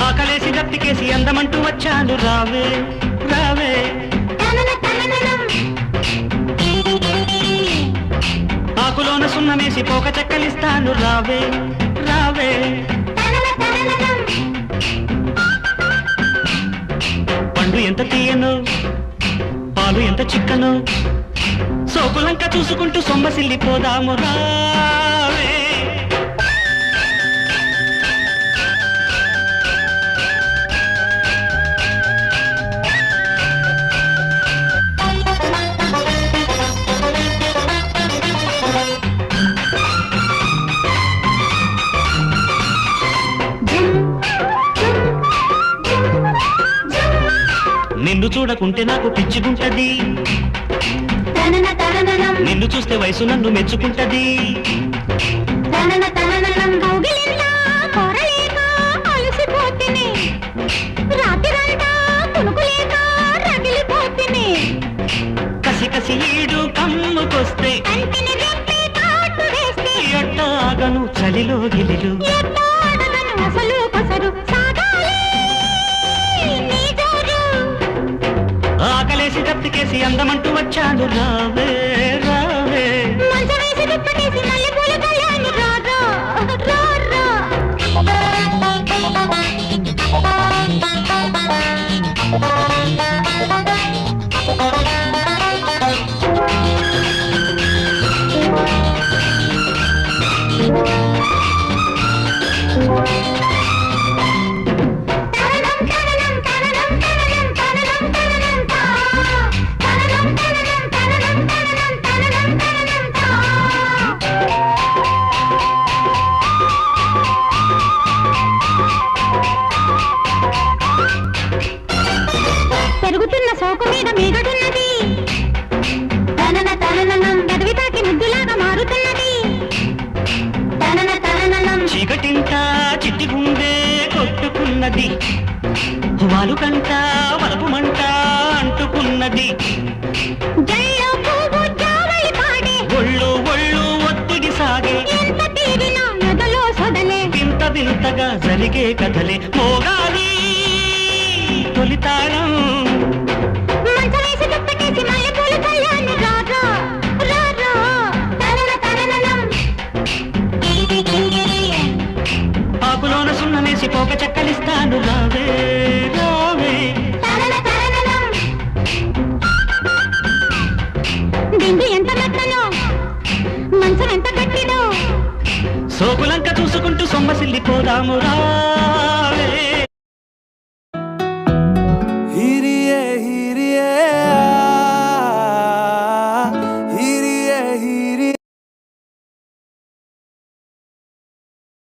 ఆకలేసి దప్పికేసి అందమంటూ వచ్చాను రావే రావే ఆకులోన సున్నమేసి పోక చెక్కలిస్తాను రావే రావే పండు ఎంత తీయను పాలు ఎంత చిక్కను సోకులంక చూసుకుంటూ సొమ్మసిల్లిపోదాము రావే నిన్ను చూడకుంటే నాకు పిచ్చిగుంటది నిన్ను చూస్తే వయసు నన్ను మెచ్చుకుంటది కసి కసి ఈడు కమ్ముకొస్తే ఎట్టాగను చలిలో గిలిలు ఆకలేసి దప్పికేసి అందమంటూ వచ్చాను రావే రావే పెరుగుతున్న సోకు మీద మీగడున్నది తనన తననం గదివితాకి ముద్దులాగా మారుతున్నది తనన తననం చీకటింట చిట్టి గుండె కొట్టుకున్నది వాలు కంట వలపు మంట అంటుకున్నది జల్లో పువ్వు జావళి పాడే ఒళ్ళు ఒళ్ళు ఒత్తిడి సాగే ఎంత తీరినా ఎదలో సొదలే వింత వింతగా జరిగే కథలే మోగాలి తొలితాళం మంచమేసి దుప్పటేసి మల్లెపూలు చల్లాను రారా రారా తనన తననం ఆకులోన సున్నమేసి పోక చెక్కలిస్తాను రావే రావే తనన తననం దిండు ఎంత మెత్తనో మంచం ఎంత గట్టిదో సోకులంక చూసుకుంటూ సొమ్మసిల్లిపోదాము రా